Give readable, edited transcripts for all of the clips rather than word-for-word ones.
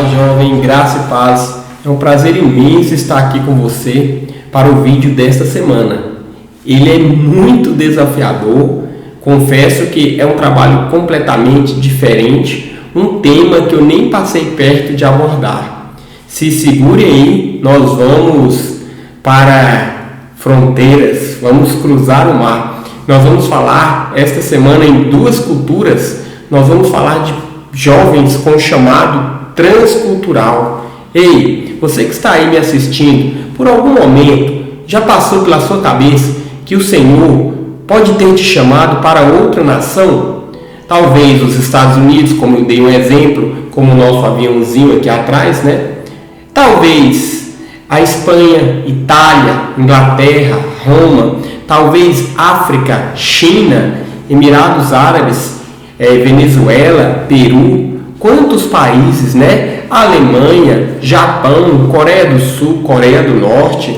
Fala jovem, graça e paz. É um prazer imenso estar aqui com você para o vídeo desta semana. Ele é muito desafiador, confesso que é um trabalho completamente diferente, um tema que eu nem passei perto de abordar. Se segure aí, nós vamos para fronteiras, vamos cruzar o mar. Nós vamos falar esta semana em duas culturas, nós vamos falar de jovens com o chamado transcultural. Ei, você que está aí me assistindo, por algum momento já passou pela sua cabeça que o Senhor pode ter te chamado para outra nação? Talvez os Estados Unidos, como eu dei um exemplo, como o nosso aviãozinho aqui atrás, né? Talvez a Espanha, Itália, Inglaterra, Roma, talvez África, China, Emirados Árabes, Venezuela, Peru, quantos países, né? Alemanha, Japão, Coreia do Sul, Coreia do Norte,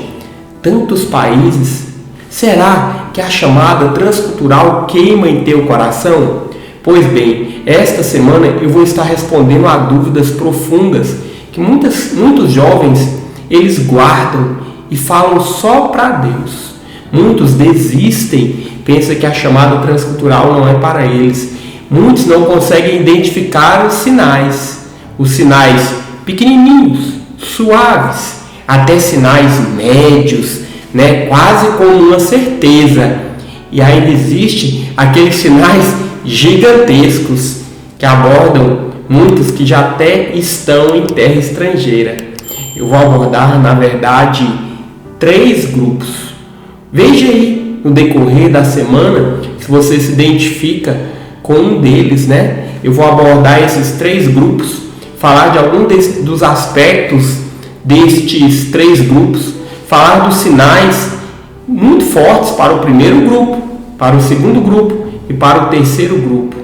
tantos países. Será que a chamada transcultural queima em teu coração? Pois bem, esta semana eu vou estar respondendo a dúvidas profundas que muitos jovens eles guardam e falam só para Deus. Muitos desistem, pensam que a chamada transcultural não é para eles. Muitos não conseguem identificar os sinais pequenininhos, suaves, até sinais médios, né? Quase como uma certeza. E ainda existe aqueles sinais gigantescos que abordam muitos que já até estão em terra estrangeira. Eu vou abordar, na verdade, 3 grupos. Veja aí no decorrer da semana se você se identifica com um deles, né? Eu vou abordar esses 3 grupos, falar de algum dos aspectos destes 3 grupos, falar dos sinais muito fortes para o primeiro grupo, para o segundo grupo e para o terceiro grupo.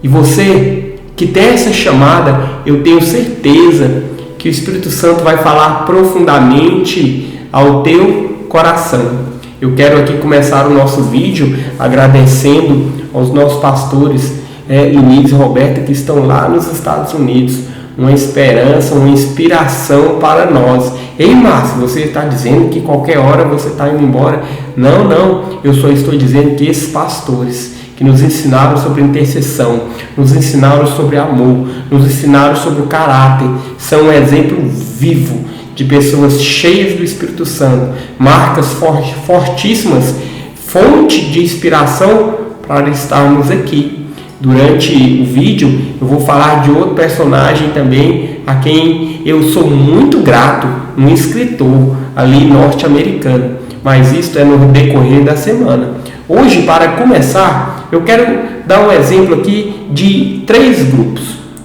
E você que tem essa chamada, eu tenho certeza que o Espírito Santo vai falar profundamente ao teu coração. Eu quero aqui começar o nosso vídeo agradecendo aos nossos pastores Inês e Roberta que estão lá nos Estados Unidos. Uma esperança, uma inspiração para nós. Ei, Márcio, você está dizendo que qualquer hora você está indo embora? Não, eu só estou dizendo que esses pastores que nos ensinaram sobre intercessão, nos ensinaram sobre amor, nos ensinaram sobre o caráter, são um exemplo vivo de pessoas cheias do Espírito Santo, marcas fortíssimas, fonte de inspiração para estarmos aqui. Durante o vídeo eu vou falar de outro personagem também, a quem eu sou muito grato, um escritor ali norte-americano, mas isso é no decorrer da semana. Hoje, para começar, eu quero dar um exemplo aqui de 3 grupos.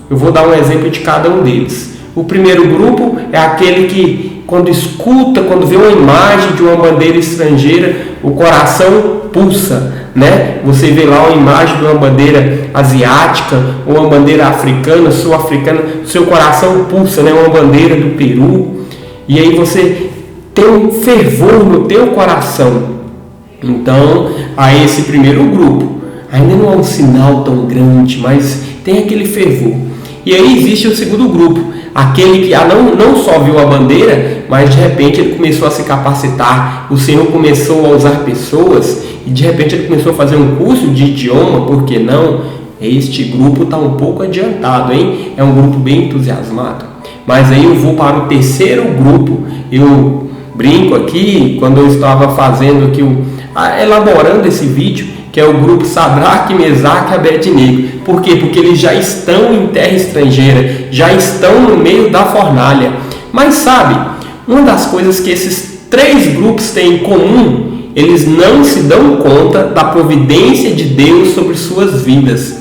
Eu vou dar um exemplo de cada um deles. O primeiro grupo é aquele que, quando escuta, quando vê uma imagem de uma bandeira estrangeira, o coração pulsa, né? Você vê lá uma imagem de uma bandeira asiática ou uma bandeira africana, sul-africana, seu coração pulsa, né? Uma bandeira do Peru. E aí você tem um fervor no teu coração. Então, a esse primeiro grupo, ainda não é um sinal tão grande, mas tem aquele fervor. E aí existe o segundo grupo, aquele que não só viu a bandeira, mas de repente ele começou a se capacitar, o Senhor começou a usar pessoas e de repente ele começou a fazer um curso de idioma, por que não? Este grupo está um pouco adiantado, hein? É um grupo bem entusiasmado. Mas aí eu vou para o terceiro grupo. Eu brinco aqui, quando eu estava fazendo aqui, elaborando esse vídeo, que é o grupo Sadraque, Mesaque e Abednego. Por quê? Porque eles já estão em terra estrangeira, já estão no meio da fornalha. Mas sabe, uma das coisas que esses 3 grupos têm em comum, eles não se dão conta da providência de Deus sobre suas vidas.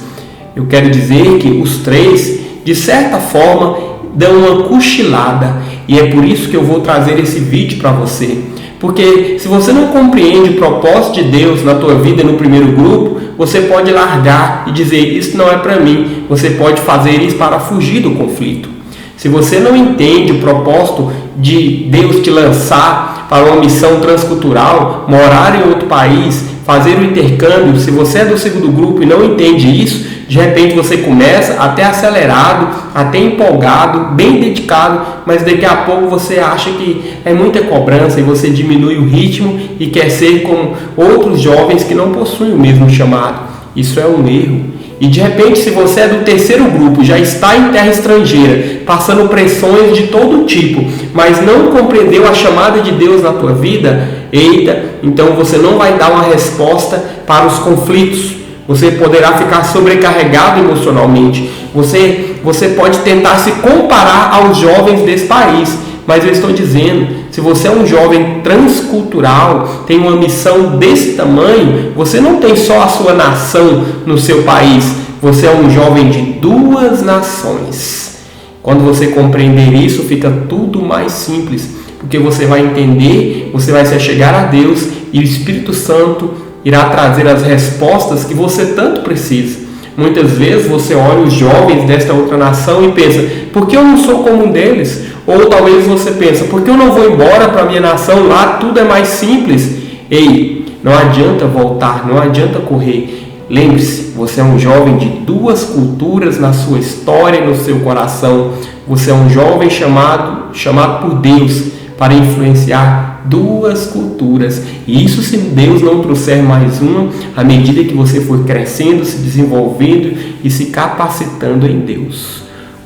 Eu quero dizer que os 3, de certa forma, dão uma cochilada. E é por isso que eu vou trazer esse vídeo para você. Porque se você não compreende o propósito de Deus na tua vida no primeiro grupo, você pode largar e dizer, isso não é para mim. Você pode fazer isso para fugir do conflito. Se você não entende o propósito de Deus te lançar para uma missão transcultural, morar em outro país, fazer o intercâmbio. Se você é do segundo grupo e não entende isso, de repente você começa até acelerado, até empolgado, bem dedicado, mas daqui a pouco você acha que é muita cobrança e você diminui o ritmo e quer ser como outros jovens que não possuem o mesmo chamado. Isso é um erro. E de repente, se você é do terceiro grupo, já está em terra estrangeira, passando pressões de todo tipo, mas não compreendeu a chamada de Deus na tua vida, eita, então você não vai dar uma resposta para os conflitos. Você poderá ficar sobrecarregado emocionalmente. Você pode tentar se comparar aos jovens desse país. Mas eu estou dizendo, se você é um jovem transcultural, tem uma missão desse tamanho, você não tem só a sua nação no seu país. Você é um jovem de 2 nações. Quando você compreender isso, fica tudo mais simples. Porque você vai entender, você vai se achegar a Deus e o Espírito Santo irá trazer as respostas que você tanto precisa. Muitas vezes você olha os jovens desta outra nação e pensa, por que eu não sou como um deles? Ou talvez você pensa, por que eu não vou embora para a minha nação? Lá tudo é mais simples. Ei, não adianta voltar, não adianta correr. Lembre-se, você é um jovem de 2 culturas na sua história e no seu coração. Você é um jovem chamado por Deus para influenciar 2 culturas. E isso se Deus não trouxer mais uma, à medida que você for crescendo, se desenvolvendo e se capacitando em Deus.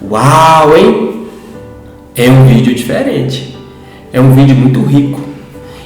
Uau, hein? É um vídeo diferente. É um vídeo muito rico.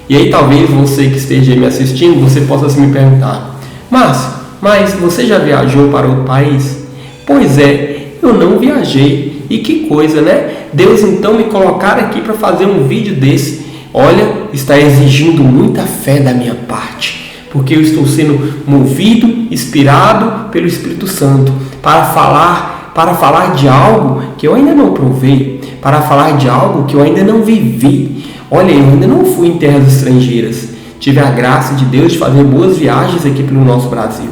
E aí talvez você que esteja me assistindo, você possa me perguntar, Márcio, mas você já viajou para outro país? Pois é, eu não viajei. E que coisa, né? Deus então me colocar aqui para fazer um vídeo desse. Olha, está exigindo muita fé da minha parte, porque eu estou sendo movido, inspirado pelo Espírito Santo para falar de algo que eu ainda não provei, para falar de algo que eu ainda não vivi. Olha, eu ainda não fui em terras estrangeiras. Tive a graça de Deus de fazer boas viagens aqui pelo nosso Brasil.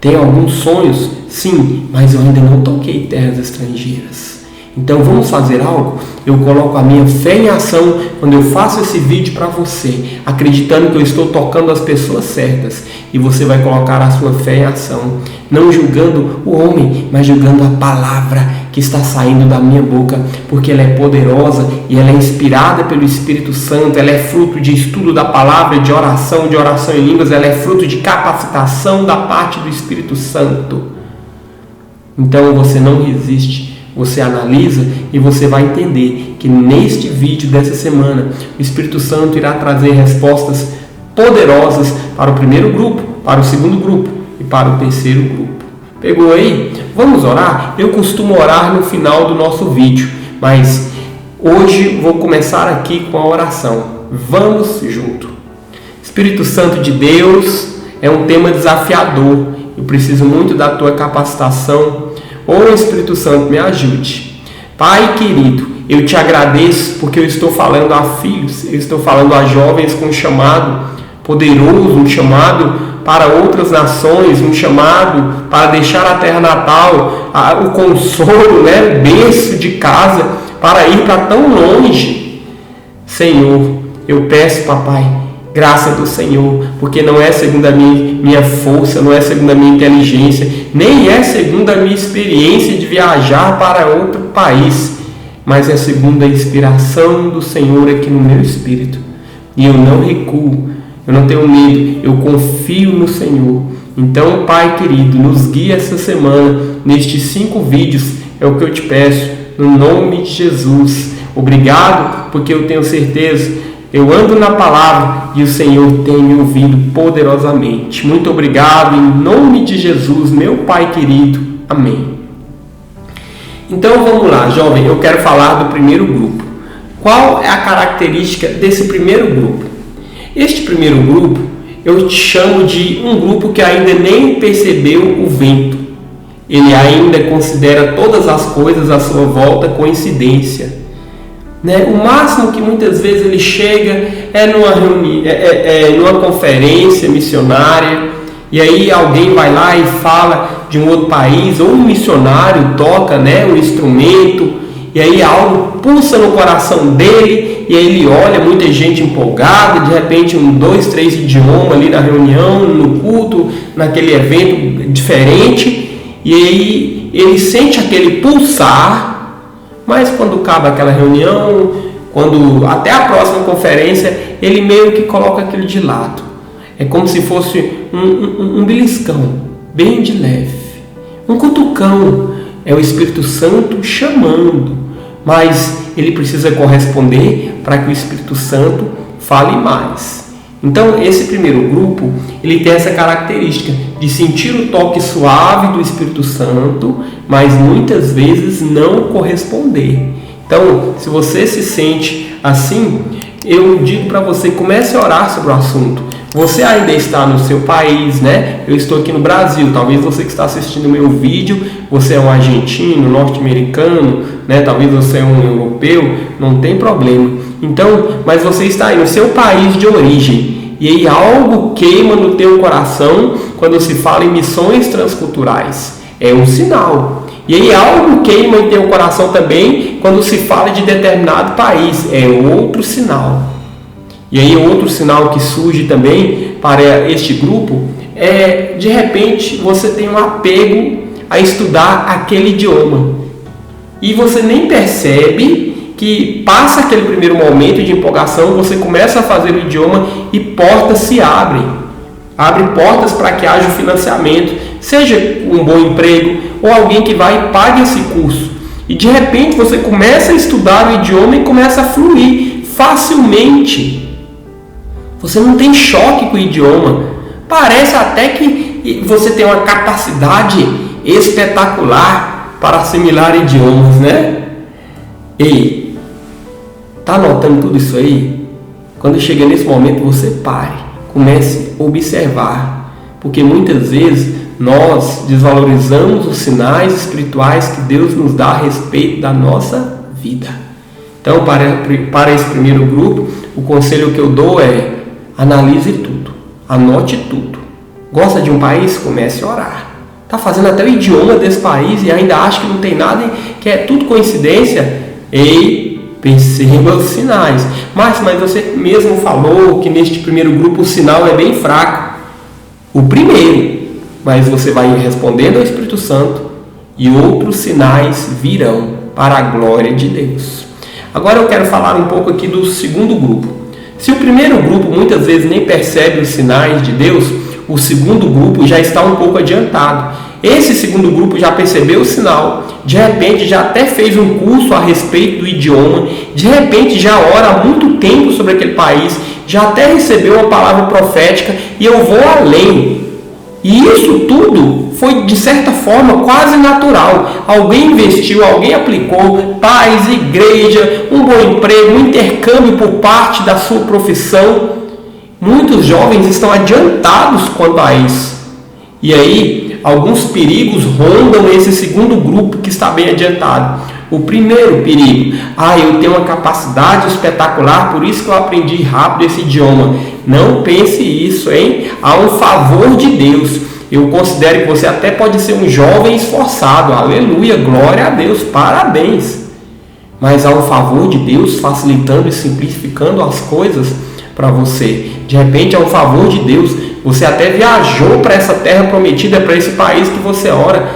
Tenho alguns sonhos, sim, mas eu ainda não toquei terras estrangeiras. Então vamos fazer algo? Eu coloco a minha fé em ação quando eu faço esse vídeo para você, acreditando que eu estou tocando as pessoas certas, e você vai colocar a sua fé em ação, não julgando o homem, mas julgando a palavra que está saindo da minha boca, porque ela é poderosa e ela é inspirada pelo Espírito Santo, ela é fruto de estudo da palavra, de oração em línguas, ela é fruto de capacitação da parte do Espírito Santo. Então você não resiste. Você analisa e você vai entender que neste vídeo dessa semana o Espírito Santo irá trazer respostas poderosas para o primeiro grupo, para o segundo grupo e para o terceiro grupo. Pegou aí? Vamos orar? Eu costumo orar no final do nosso vídeo, mas hoje vou começar aqui com a oração. Vamos junto. Espírito Santo de Deus, é um tema desafiador. Eu preciso muito da tua capacitação. Ô Espírito Santo, me ajude. Pai querido, eu te agradeço porque eu estou falando a filhos, eu estou falando a jovens com um chamado poderoso, um chamado para outras nações, um chamado para deixar a terra natal, o consolo, né, berço de casa, para ir para tão longe. Senhor, eu peço, papai, graça do Senhor, porque não é segundo a minha força, não é segundo a minha inteligência, nem é segundo a minha experiência de viajar para outro país, mas é segundo a inspiração do Senhor aqui no meu espírito. E eu não recuo, eu não tenho medo, eu confio no Senhor. Então, Pai querido, nos guia essa semana nestes 5 vídeos, é o que eu te peço, no nome de Jesus. Obrigado, porque eu tenho certeza, eu ando na palavra e o Senhor tem me ouvido poderosamente. Muito obrigado, em nome de Jesus, meu Pai querido. Amém. Então vamos lá, jovem, eu quero falar do primeiro grupo. Qual é a característica desse primeiro grupo? Este primeiro grupo eu te chamo de um grupo que ainda nem percebeu o vento. Ele ainda considera todas as coisas à sua volta coincidência. O máximo que muitas vezes ele chega é numa reunião, numa conferência missionária, e aí alguém vai lá e fala de um outro país, ou um missionário toca um instrumento, e aí algo pulsa no coração dele, e aí ele olha muita gente empolgada, de repente 2, 3 idiomas ali na reunião, no culto, naquele evento diferente, e aí ele sente aquele pulsar, mas quando acaba aquela reunião, quando até a próxima conferência, ele meio que coloca aquilo de lado. É como se fosse um beliscão, bem de leve, um cutucão. É o Espírito Santo chamando, mas ele precisa corresponder para que o Espírito Santo fale mais. Então, esse primeiro grupo, ele tem essa característica de sentir o toque suave do Espírito Santo, mas muitas vezes não corresponder. Então, se você se sente assim, eu digo para você, comece a orar sobre o assunto. Você ainda está no seu país, né? Eu estou aqui no Brasil. Talvez você que está assistindo o meu vídeo, você é um argentino, norte-americano, né? Talvez você é um europeu, não tem problema. Então, mas você está aí no seu país de origem. E aí algo queima no teu coração quando se fala em missões transculturais. É um sinal. E aí algo queima em teu coração também quando se fala de determinado país. É outro sinal. E aí outro sinal que surge também para este grupo é, de repente, você tem um apego a estudar aquele idioma. E você nem percebe que passa aquele primeiro momento de empolgação, você começa a fazer o idioma e portas se abrem. Abre portas para que haja o financiamento, seja um bom emprego ou alguém que vai e pague esse curso. E de repente você começa a estudar o idioma e começa a fluir facilmente. Você não tem choque com o idioma. Parece até que você tem uma capacidade espetacular para assimilar idiomas, né? Ei, tá notando tudo isso aí? Quando chega nesse momento, você pare. Comece a observar. Porque muitas vezes nós desvalorizamos os sinais espirituais que Deus nos dá a respeito da nossa vida. Então, para esse primeiro grupo, o conselho que eu dou é: analise tudo, anote tudo. Gosta de um país? Comece a orar. Está fazendo até o idioma desse país e ainda acha que não tem nada, que é tudo coincidência? Ei, perceba os sinais. Mas você mesmo falou que neste primeiro grupo o sinal é bem fraco. O primeiro, mas você vai respondendo ao Espírito Santo e outros sinais virão para a glória de Deus. Agora eu quero falar um pouco aqui do segundo grupo. Se o primeiro grupo muitas vezes nem percebe os sinais de Deus, o segundo grupo já está um pouco adiantado. Esse segundo grupo já percebeu o sinal, de repente já até fez um curso a respeito do idioma, de repente já ora há muito tempo sobre aquele país, já até recebeu uma palavra profética, e eu vou além. E isso tudo foi, de certa forma, quase natural. Alguém investiu, alguém aplicou, pais, igreja, um bom emprego, um intercâmbio por parte da sua profissão. Muitos jovens estão adiantados quanto a isso. E aí, alguns perigos rondam esse segundo grupo que está bem adiantado. O primeiro perigo: eu tenho uma capacidade espetacular, por isso que eu aprendi rápido esse idioma. Não pense isso, hein? Há um favor de Deus. Eu considero que você até pode ser um jovem esforçado. Aleluia, glória a Deus, parabéns. Mas há um favor de Deus facilitando e simplificando as coisas para você. De repente há um favor de Deus. Você até viajou para essa terra prometida, para esse país que você ora.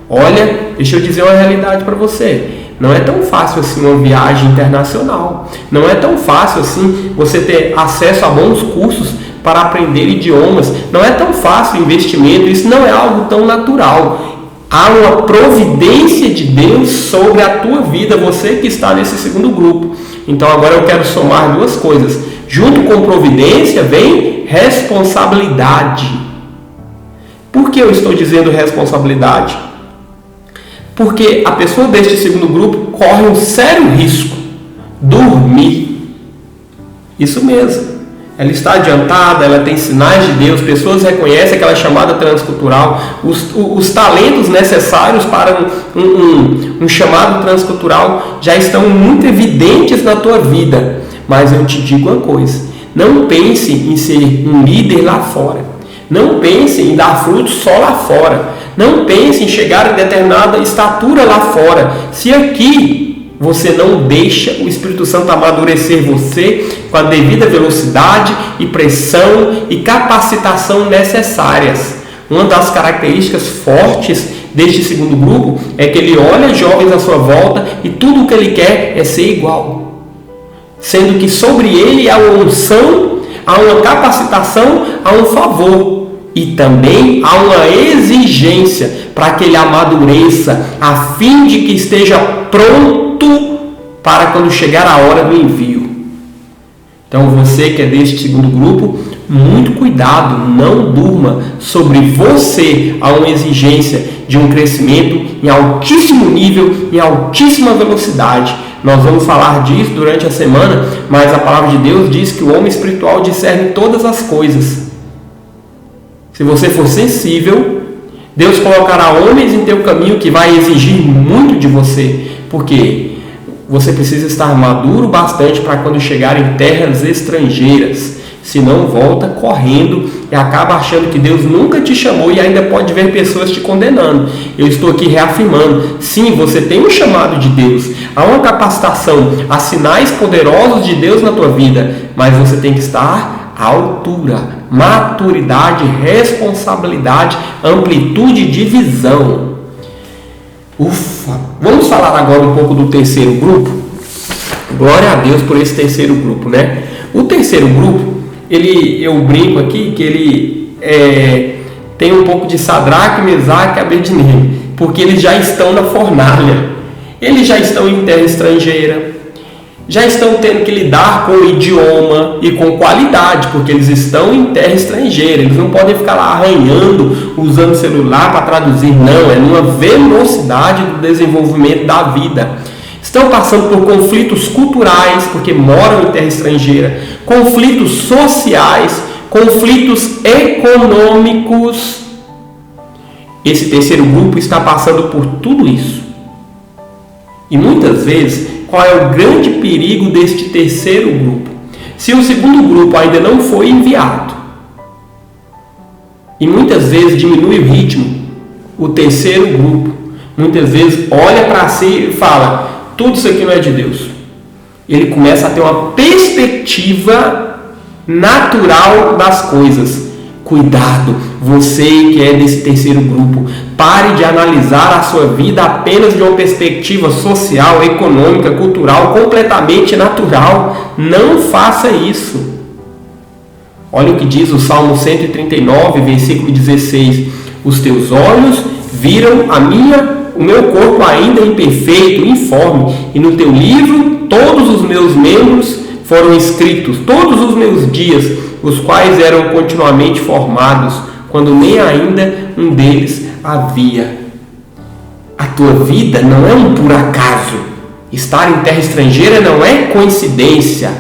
Olha, deixa eu dizer uma realidade para você. Não é tão fácil assim uma viagem internacional. Não é tão fácil assim você ter acesso a bons cursos para aprender idiomas. Não é tão fácil o investimento. Isso não é algo tão natural. Há uma providência de Deus sobre a tua vida, você que está nesse segundo grupo. Então agora eu quero somar duas coisas. Junto com providência vem responsabilidade. Por que eu estou dizendo responsabilidade? Porque a pessoa deste segundo grupo corre um sério risco: dormir. Isso mesmo. Ela está adiantada, ela tem sinais de Deus, pessoas reconhecem aquela chamada transcultural, os talentos necessários para um chamado transcultural já estão muito evidentes na tua vida. Mas eu te digo uma coisa: não pense em ser um líder lá fora. Não pense em dar frutos só lá fora. Não pense em chegar a determinada estatura lá fora. Se aqui você não deixa o Espírito Santo amadurecer você com a devida velocidade e pressão e capacitação necessárias. Uma das características fortes deste segundo grupo é que ele olha jovens à sua volta e tudo o que ele quer é ser igual, sendo que sobre ele há uma unção, há uma capacitação, há um favor e também há uma exigência para que ele amadureça, a fim de que esteja pronto para quando chegar a hora do envio. Então você que é deste segundo grupo, muito cuidado, não durma. Sobre você há uma exigência de um crescimento em altíssimo nível, em altíssima velocidade. Nós vamos falar disso durante a semana, mas a palavra de Deus diz que o homem espiritual discerne todas as coisas. Se você for sensível, Deus colocará homens em teu caminho que vai exigir muito de você, porque você precisa estar maduro bastante para quando chegar em terras estrangeiras. Senão volta correndo e acaba achando que Deus nunca te chamou e ainda pode ver pessoas te condenando. Eu estou aqui reafirmando, sim, você tem um chamado de Deus, há uma capacitação, há sinais poderosos de Deus na tua vida, mas você tem que estar à altura, maturidade, responsabilidade, amplitude de visão. Ufa! Vamos falar agora um pouco do terceiro grupo? Glória a Deus por esse terceiro grupo, né? O terceiro grupo, eu brinco aqui que ele tem um pouco de Sadraque, Mesaque e Abednego, porque eles já estão na fornalha, eles já estão em terra estrangeira, já estão tendo que lidar com o idioma e com qualidade, porque eles estão em terra estrangeira, eles não podem ficar lá arranhando, usando celular para traduzir, não, é numa velocidade do desenvolvimento da vida. Estão passando por conflitos culturais, porque moram em terra estrangeira, conflitos sociais, conflitos econômicos. Esse terceiro grupo está passando por tudo isso. E muitas vezes, qual é o grande perigo deste terceiro grupo? Se o segundo grupo ainda não foi enviado, e muitas vezes diminui o ritmo, o terceiro grupo, muitas vezes olha para si e fala, tudo isso aqui não é de Deus. Ele começa a ter uma perspectiva natural das coisas. Cuidado, você que é desse terceiro grupo, pare de analisar a sua vida apenas de uma perspectiva social, econômica, cultural, completamente natural. Não faça isso. Olha o que diz o Salmo 139, versículo 16. Os teus olhos viram o meu corpo ainda imperfeito, informe, e no teu livro todos os meus membros foram escritos, todos os meus dias, os quais eram continuamente formados, quando nem ainda um deles havia. A tua vida não é um por acaso. Estar em terra estrangeira não é coincidência.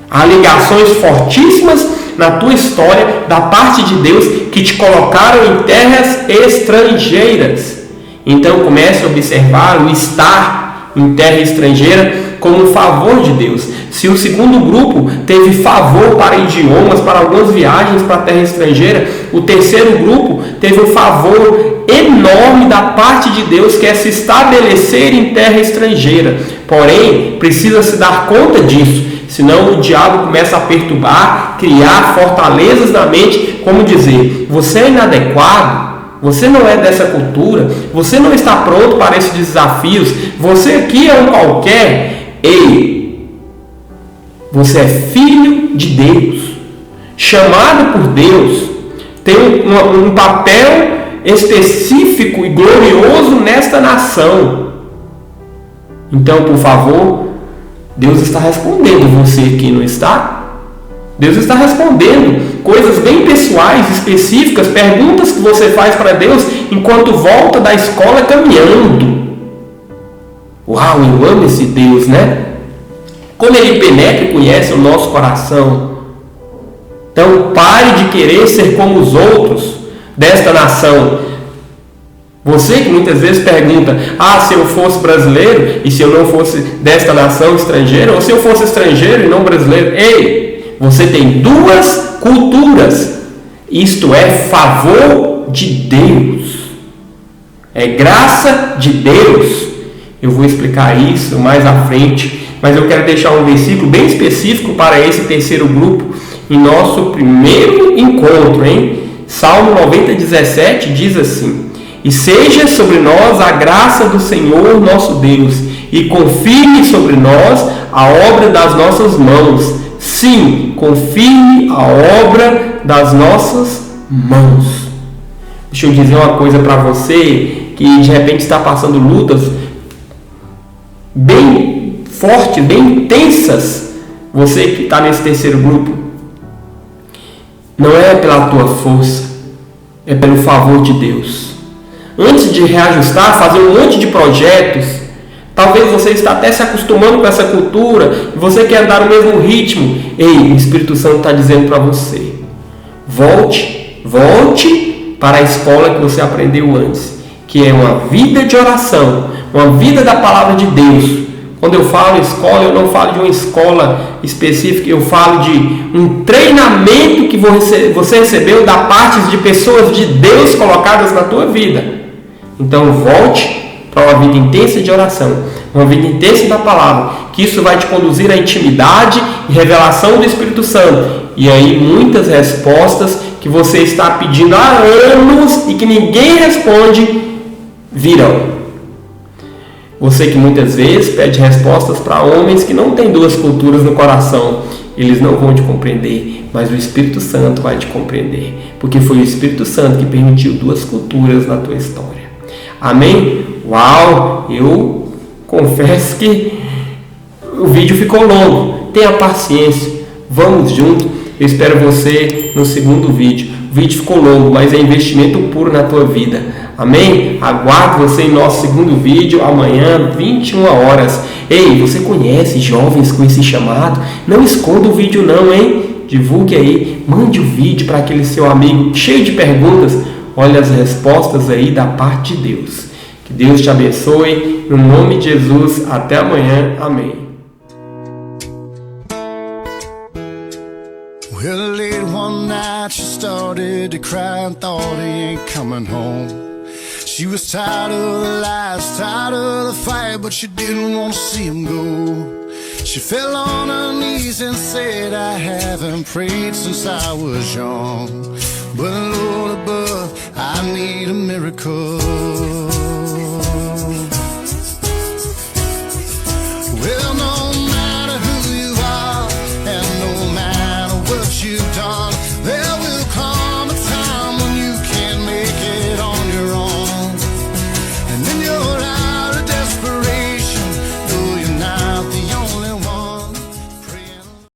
Há ligações fortíssimas na tua história da parte de Deus que te colocaram em terras estrangeiras. Então comece a observar o estar em terra estrangeira como um favor de Deus. Se o segundo grupo teve favor para idiomas, para algumas viagens para a terra estrangeira, o terceiro grupo teve um favor enorme da parte de Deus, que é se estabelecer em terra estrangeira. Porém, precisa se dar conta disso, senão o diabo começa a perturbar, criar fortalezas na mente, como dizer, você é inadequado, você não é dessa cultura, você não está pronto para esses desafios, você aqui é um qualquer. Ei, você é filho de Deus, chamado por Deus, tem um papel específico e glorioso nesta nação. Então, por favor, Deus está respondendo você aqui, não está? Deus está respondendo coisas bem pessoais, específicas, perguntas que você faz para Deus enquanto volta da escola caminhando. Uau, eu amo esse Deus, né? Como Ele penetra e conhece o nosso coração. Então, pare de querer ser como os outros desta nação. Você que muitas vezes pergunta, se eu fosse brasileiro e se eu não fosse desta nação estrangeira, ou se eu fosse estrangeiro e não brasileiro. Ei, você tem duas culturas. Isto é favor de Deus. É graça de Deus. Eu vou explicar isso mais à frente, mas eu quero deixar um versículo bem específico para esse terceiro grupo em nosso primeiro encontro, hein? Salmo 90:17 diz assim: e seja sobre nós a graça do Senhor nosso Deus, e confirme sobre nós a obra das nossas mãos. Sim, confirme a obra das nossas mãos. Deixa eu dizer uma coisa para você que de repente está passando lutas bem fortes, bem intensas. Você que está nesse terceiro grupo, não é pela tua força, é pelo favor de Deus. Antes de reajustar, fazer um monte de projetos, talvez você está até se acostumando com essa cultura e você quer andar no mesmo ritmo. Ei, o Espírito Santo está dizendo para você: volte para a escola que você aprendeu antes, que é uma vida de oração, uma vida da palavra de Deus. Quando eu falo escola, eu não falo de uma escola específica, eu falo de um treinamento que você recebeu da parte de pessoas de Deus colocadas na tua vida. Então volte para uma vida intensa de oração, uma vida intensa da palavra, que isso vai te conduzir à intimidade e revelação do Espírito Santo. E aí muitas respostas que você está pedindo há anos e que ninguém responde, virão. Você que muitas vezes pede respostas para homens que não têm duas culturas no coração, eles não vão te compreender, mas o Espírito Santo vai te compreender, porque foi o Espírito Santo que permitiu duas culturas na tua história. Amém? Uau! Eu confesso que o vídeo ficou longo. Tenha paciência, vamos junto. Eu espero você no segundo vídeo. O vídeo ficou longo, mas é investimento puro na tua vida. Amém? Aguardo você em nosso segundo vídeo amanhã, 21 horas. Ei, você conhece jovens com esse chamado? Não esconda o vídeo não, hein? Divulgue aí, mande o vídeo para aquele seu amigo cheio de perguntas. Olha as respostas aí da parte de Deus. Que Deus te abençoe. No nome de Jesus, até amanhã. Amém. Well, late one night she started to cry and thought he ain't coming home. She was tired of the lies, tired of the fight, but she didn't want to see him go. She fell on her knees and said, I haven't prayed since I was young, but Lord above, I need a miracle.